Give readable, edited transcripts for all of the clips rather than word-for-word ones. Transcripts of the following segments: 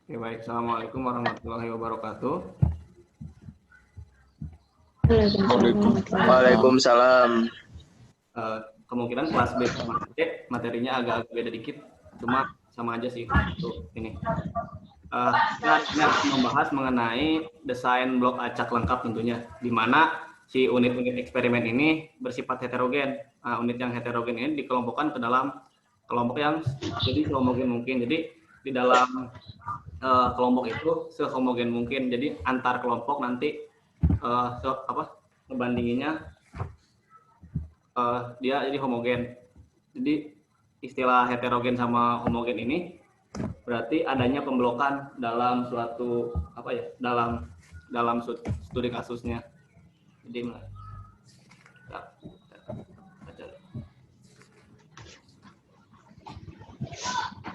Oke, baik. Assalamualaikum warahmatullahi wabarakatuh. Waalaikumsalam. Kemungkinan kelas B sama C materinya agak beda dikit, cuma sama aja sih untuk ini. Kita akan membahas mengenai desain blok acak lengkap tentunya, di mana si unit-unit eksperimen ini bersifat heterogen. Unit yang heterogen ini dikelompokkan ke dalam kelompok yang jadi sehomogen mungkin. Jadi di dalam kelompok itu sehomogen mungkin. Jadi antar kelompok nanti ngebandinginnya dia jadi homogen. Jadi istilah heterogen sama homogen ini berarti adanya pemblokan dalam suatu dalam studi kasusnya.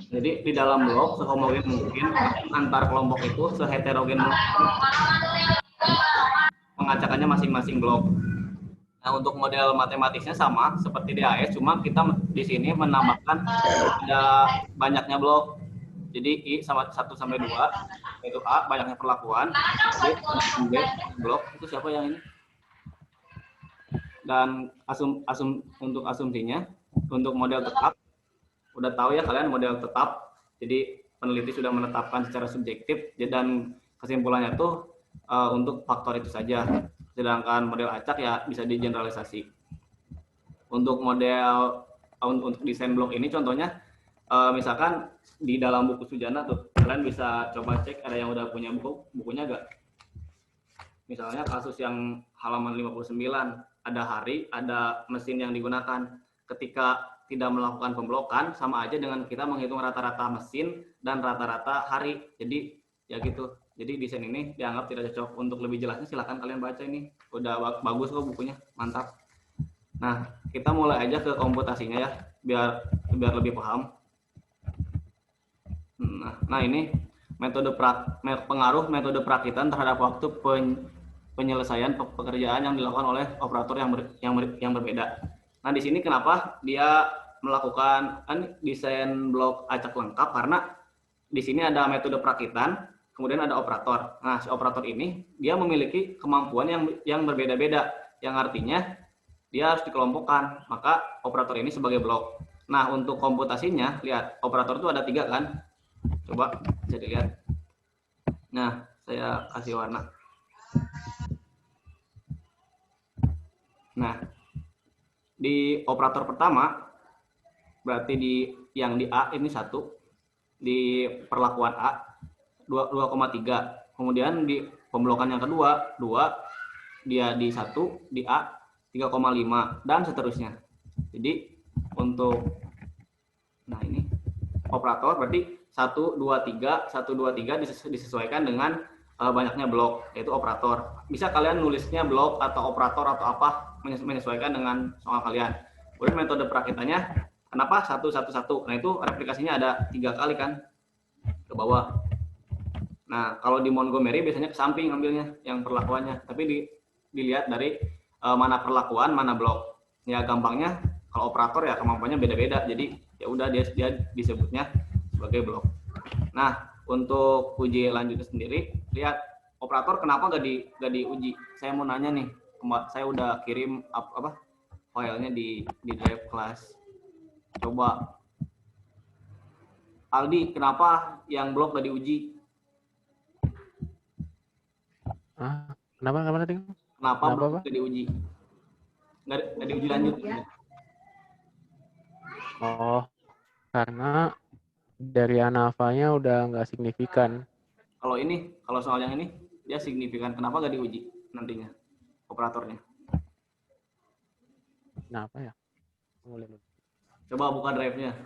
Jadi di dalam blok sehomogen mungkin, antar kelompok itu seheterogen mungkin, pengacakannya masing-masing blok. Nah, untuk model matematisnya sama seperti di AS, cuma kita di sini menambahkan ada banyaknya blok. Jadi I sama 1 sampai 2, yaitu A banyaknya perlakuan, B blok, itu siapa yang ini? Dan untuk asumsinya, untuk model tetap, udah tahu ya kalian model tetap, jadi peneliti sudah menetapkan secara subjektif, dan kesimpulannya tuh untuk faktor itu saja. Sedangkan model acak ya bisa digeneralisasi. Untuk model untuk desain blok ini contohnya misalkan di dalam buku Sujana tuh kalian bisa coba cek ada yang udah punya bukunya gak? Misalnya kasus yang halaman 59 ada hari, ada mesin yang digunakan. Ketika tidak melakukan pemblokan sama aja dengan kita menghitung rata-rata mesin dan rata-rata hari. Jadi ya gitu. Jadi desain ini dianggap tidak cocok. Untuk lebih jelasnya silakan kalian baca ini. Udah bagus kok bukunya, mantap. Nah, kita mulai aja ke komputasinya ya, biar lebih paham. Nah ini pengaruh metode perakitan terhadap waktu penyelesaian pekerjaan yang dilakukan oleh operator yang berbeda. Nah di sini kenapa dia melakukan desain blok acak lengkap, karena di sini ada metode perakitan, kemudian ada operator. Nah, si operator ini dia memiliki kemampuan yang berbeda-beda, yang artinya dia harus dikelompokkan. Maka operator ini sebagai blok. Nah, untuk komputasinya, lihat operator itu ada 3 kan? Coba bisa dilihat. Nah, saya kasih warna. Nah, di operator pertama berarti yang di A ini 1, di perlakuan A 2,3. Kemudian di pemblokan yang kedua 2, dia di 1, di A 3,5 dan seterusnya. Jadi untuk ini operator berarti 1, 2, 3 disesuaikan dengan banyaknya blok, yaitu operator. Bisa kalian nulisnya blok atau operator atau apa, menyesuaikan dengan soal kalian. Kemudian metode perakitannya kenapa 1, 1, 1? Nah itu replikasinya ada 3 kali kan ke bawah. Nah kalau di Montgomery biasanya ke samping ambilnya yang perlakuannya, tapi dilihat dari mana perlakuan mana blok. Ya gampangnya kalau operator ya kemampuannya beda-beda, jadi ya udah dia disebutnya sebagai blok. Nah untuk uji lanjutnya sendiri, lihat operator kenapa gak diuji. Saya mau nanya nih, saya udah kirim filenya di drive kelas. Coba Aldi, kenapa yang blok gak diuji? Kenapa tadi? Kenapa blok gak diuji? Gak diuji lanjut. Oh, karena dari ANAFA-nya udah nggak signifikan. Kalau soal yang ini dia signifikan, kenapa gak diuji nantinya operatornya? Kenapa ya? Coba buka drive-nya.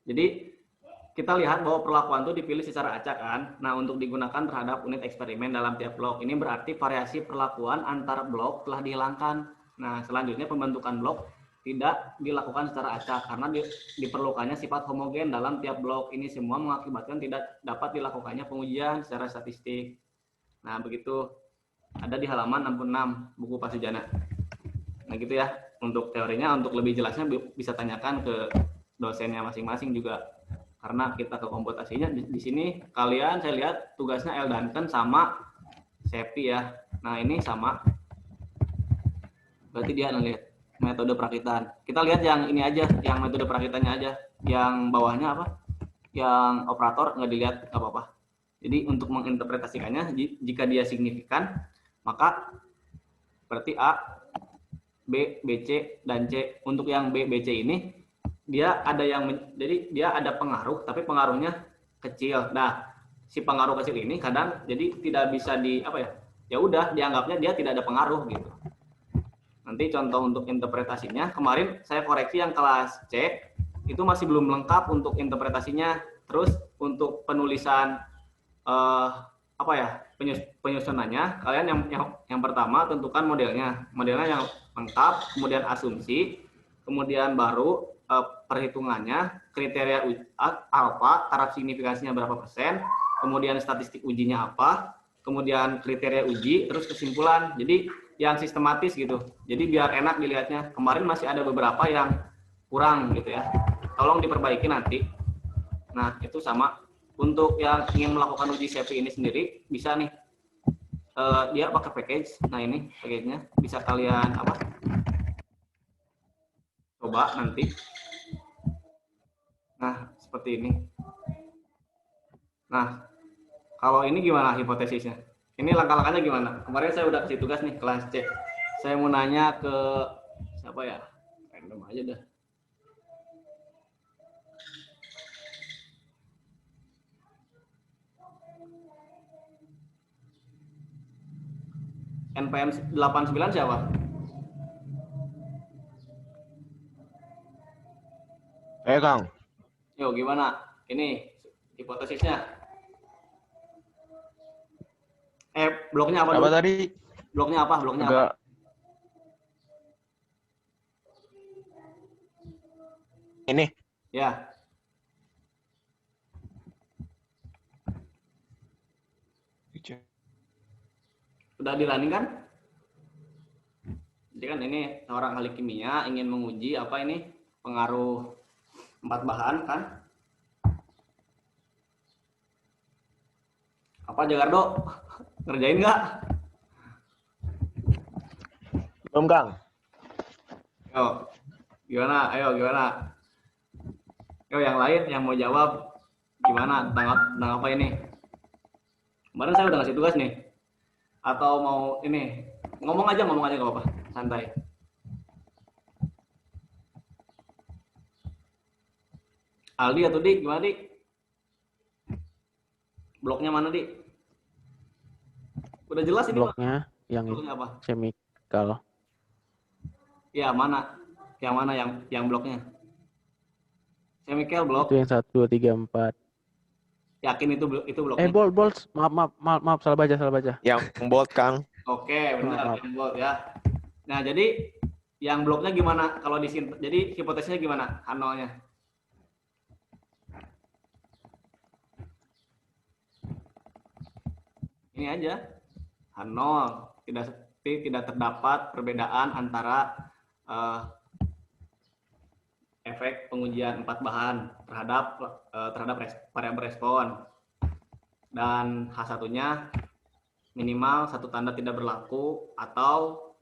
Jadi kita lihat bahwa perlakuan itu dipilih secara acak kan. Nah untuk digunakan terhadap unit eksperimen dalam tiap blok. Ini berarti variasi perlakuan antar blok telah dihilangkan. Nah selanjutnya pembentukan blok tidak dilakukan secara acak karena diperlukannya sifat homogen dalam tiap blok. Ini semua mengakibatkan tidak dapat dilakukannya pengujian secara statistik. Nah begitu, ada di halaman 66 buku Pasujana. Nah gitu ya untuk teorinya. Untuk lebih jelasnya bisa tanyakan ke dosennya masing-masing juga. karena kita ke komputasinya. Di sini kalian saya lihat tugasnya L Duncan sama Sepi ya. Nah ini sama, berarti dia ngelihat metode perakitan. Kita lihat yang ini aja, yang metode perakitannya aja. Yang bawahnya apa? Yang operator nggak dilihat, nggak apa-apa. Jadi untuk menginterpretasikannya, jika dia signifikan, maka berarti A, B, BC, dan C. Untuk yang B, BC ini, dia ada yang, jadi dia ada pengaruh, tapi pengaruhnya kecil. Nah, si pengaruh kecil ini kadang jadi tidak bisa di, apa ya, ya udah dianggapnya dia tidak ada pengaruh gitu. Nanti contoh untuk interpretasinya, kemarin saya koreksi yang kelas C, itu masih belum lengkap untuk interpretasinya. Terus untuk penulisan apa ya, penyusunannya, kalian yang pertama tentukan modelnya yang lengkap, kemudian asumsi, kemudian baru perhitungannya, kriteria alfa, taraf signifikansinya berapa persen, kemudian statistik ujinya apa, kemudian kriteria uji, terus kesimpulan. Jadi yang sistematis gitu. Jadi biar enak dilihatnya. Kemarin masih ada beberapa yang kurang gitu ya. Tolong diperbaiki nanti. Nah, itu sama. Untuk yang ingin melakukan uji CP ini sendiri, bisa nih. Dia pakai package. Nah, ini package-nya. Bisa kalian apa? Coba nanti. Nah, seperti ini. Nah, kalau ini gimana hipotesisnya? Ini langkah-langkahnya gimana? Kemarin saya udah kasih tugas nih, kelas C. Saya mau nanya ke siapa ya? Random aja dah. NPM 89 siapa? Kang. Yo, gimana? Ini hipotesisnya. Bloknya apa dulu? Apa tadi? Bloknya apa? Bloknya apa? Ini. Ya. Udah di running kan? Jadi kan ini seorang ahli kimia ingin menguji apa ini pengaruh 4 bahan kan? Apa Jagardo? Ngerjain nggak? Belum, Kang. Yo, gimana? Ayo gimana? Yo, yang lain yang mau jawab gimana? Tentang apa ini? Kemarin saya udah ngasih tugas nih. Atau mau ini ngomong aja nggak apa-apa, santai. Aldi atau Dik, gimana Dik? Bloknya mana Dik? Udah jelas ini Bloknya Pak. yang Bloknya apa? chemical. Ya mana? Yang mana yang bloknya? Chemical blok. Itu yang 1, 2, 3, 4. Yakin itu bloknya? Bolt. Maaf, salah baca. Yang bold, Kang. Oke, benar, Maaf. yang bold ya. Nah, jadi yang bloknya gimana kalau di sini? Jadi hipotesisnya gimana? H0-nya? Ini aja. H0 tidak terdapat perbedaan antara efek pengujian 4 bahan terhadap variabel respon, dan H1-nya minimal satu tanda tidak berlaku atau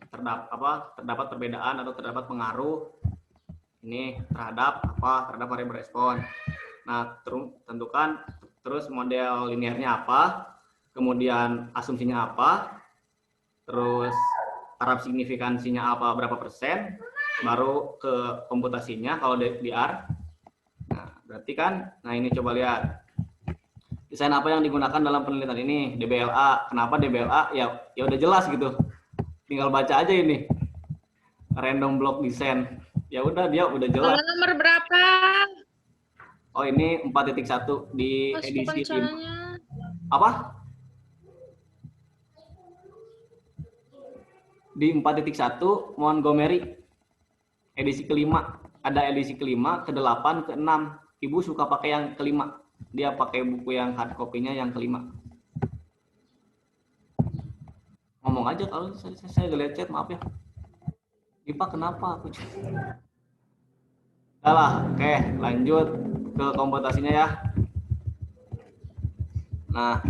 terdapat perbedaan atau terdapat pengaruh ini terhadap variabel respon. Nah, tentukan terus model linearnya apa, kemudian asumsinya apa, terus taraf signifikansinya apa, berapa persen, baru ke komputasinya kalau di R. Nah, berarti kan, nah ini coba lihat. Desain apa yang digunakan dalam penelitian ini? DBLA. Kenapa DBLA? Ya udah jelas gitu. Tinggal baca aja ini. Random block design. Ya udah, dia udah jelas. Nomor berapa? Oh, ini 4.1 di Mas, edisi bukan caranya. apa? Di 4.1 Montgomery. Edisi kelima. Ada edisi kelima, ke-8, ke-6. Ibu suka pakai yang kelima. Dia pakai buku yang hard copy-nya yang kelima. Ngomong aja kalau saya lihat chat, maaf ya. Dipa kenapa? Udah lah, oke, lanjut. ke komputasinya ya. Nah,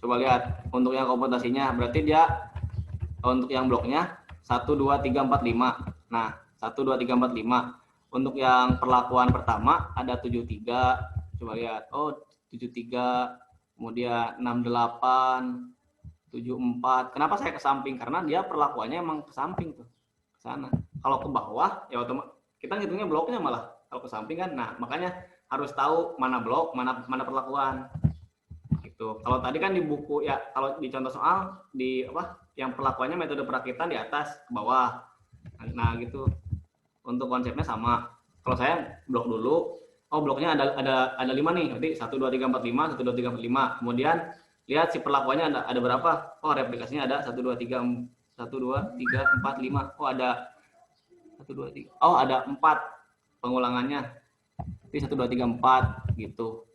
coba lihat untuk yang komputasinya, berarti dia untuk yang bloknya 1, 2, 3, 4, 5. Nah, 1, 2, 3, 4, 5. Untuk yang perlakuan pertama ada 73. Coba lihat. Oh, 73. Kemudian 68, 74. Kenapa saya ke samping? Karena dia perlakuannya emang ke samping tuh. Ke sana. Kalau ke bawah ya otomatis kita ngitungnya bloknya malah. Kalau ke samping kan. Nah, makanya harus tahu mana blok, mana perlakuan. Gitu. Kalau tadi kan di buku ya, kalau di contoh soal di apa yang perlakuannya metode perakitan di atas ke bawah. Nah, gitu. Untuk konsepnya sama. Kalau saya blok dulu. Oh, bloknya ada 5 nih. Nanti 1 2 3 4 5, 1 2 3 4 5. Kemudian lihat si perlakuannya ada berapa? Oh, replikasinya ada 1 2 3 1 2 3 4 5. Oh, ada 1 2 3. Oh, ada 4 pengulangannya. Jadi 1 2 3 4 gitu.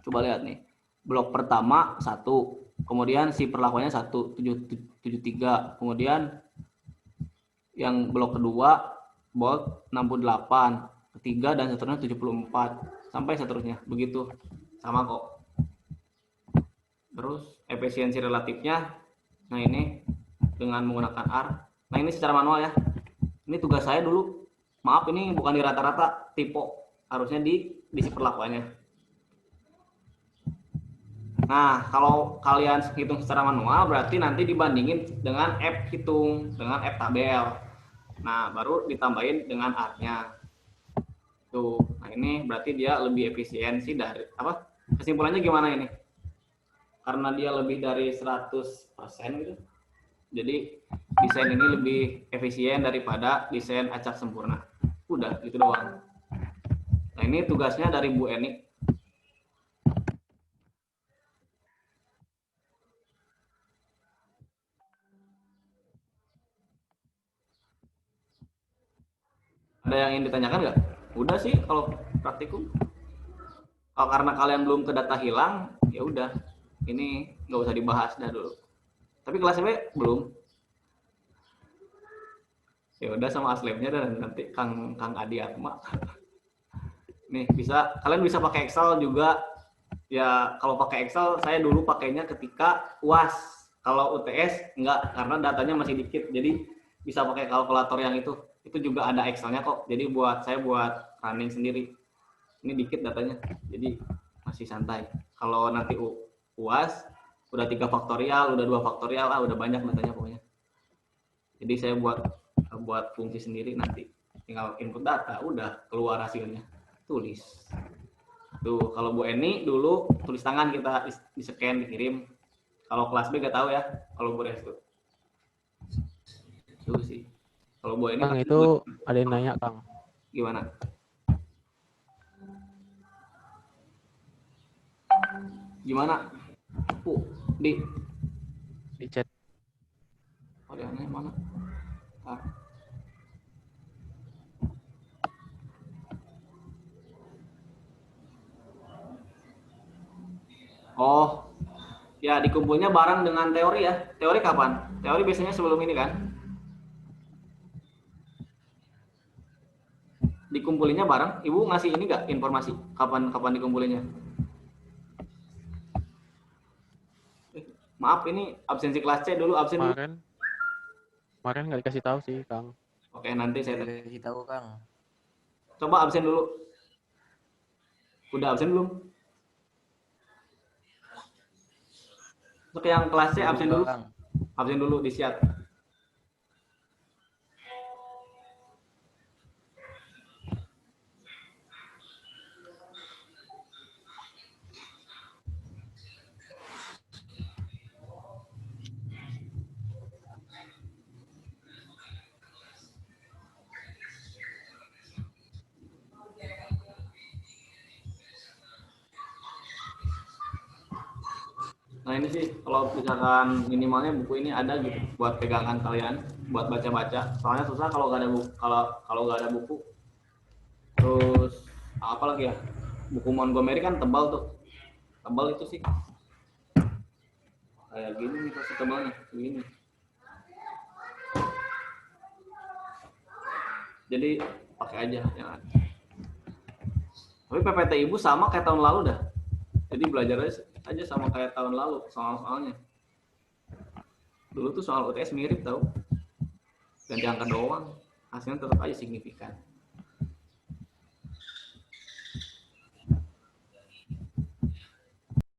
Coba lihat nih. Blok pertama 1, kemudian si perlakuannya 1 73, kemudian yang blok kedua blok 68, ketiga dan seterusnya 74 sampai seterusnya. Begitu. Sama kok. Terus efisiensi relatifnya nah ini dengan menggunakan R. Nah, ini secara manual ya. Ini tugas saya dulu. Maaf, ini bukan di rata-rata, typo. Harusnya di si perlakuannya. Nah, kalau kalian hitung secara manual, berarti nanti dibandingin dengan F hitung, dengan F tabel. Nah, baru ditambahin dengan R-nya. Tuh, nah ini berarti dia lebih efisiensi dari, apa? Kesimpulannya gimana ini? Karena dia lebih dari 100% gitu. Jadi, desain ini lebih efisien daripada desain acak sempurna. Udah, gitu doang. Nah, ini tugasnya dari Bu Eni. Ada yang ingin ditanyakan nggak? Udah sih kalau praktikum. Kalau karena kalian belum ke data hilang, ya udah. Ini nggak usah dibahas dah dulu. Tapi kelas B belum. Ya udah sama aslabnya dan nanti Kang Adi Atma. Nih bisa kalian bisa pakai Excel juga. Ya kalau pakai Excel saya dulu pakainya ketika UAS. Kalau UTS enggak karena datanya masih dikit. Jadi bisa pakai kalkulator yang itu. Itu juga ada Excelnya kok. Jadi saya buat running sendiri. Ini dikit datanya. Jadi masih santai. Kalau nanti UAS udah 3 faktorial, udah 2 faktorial, udah banyak datanya pokoknya. Jadi saya buat fungsi sendiri, nanti tinggal input data, udah keluar hasilnya, tulis. Tuh kalau Bu Eni dulu tulis tangan, kita di scan dikirim. Kalau kelas B gak tahu ya, kalau Bu Restu itu sih. Kalau Bu Eni Kang, itu ada yang nanya, Kang. Gimana? Gimana? Di chat. Oh, dia nanya mana? Oh, ya dikumpulnya bareng dengan teori ya. Teori kapan? Teori biasanya sebelum ini kan? Dikumpulinnya bareng. Ibu ngasih ini nggak informasi kapan dikumpulinnya? Maaf, ini absensi kelas C dulu, absen dulu. Kemarin nggak dikasih tahu sih, Kang. Oke, nanti saya kasih tahu, Kang. Coba absen dulu. Udah absen belum? Untuk yang kelas C absen dulu. Kang. Absen dulu di chat. Nah ini sih kalau misalkan minimalnya buku ini ada gitu buat pegangan kalian, buat baca-baca. Soalnya susah kalau nggak ada buku. Kalau nggak ada buku. Terus apa lagi ya? Buku Montgomery kan tebal tuh. Tebal itu sih. Kayak gini nih pasti tebalnya, begini. Jadi pakai aja jangan. Tapi PPT Ibu sama kayak tahun lalu dah. Jadi belajar aja sama kayak tahun lalu soal-soalnya. Dulu tuh soal UTS mirip tau. Ganti angka doang. Hasilnya tetap aja signifikan.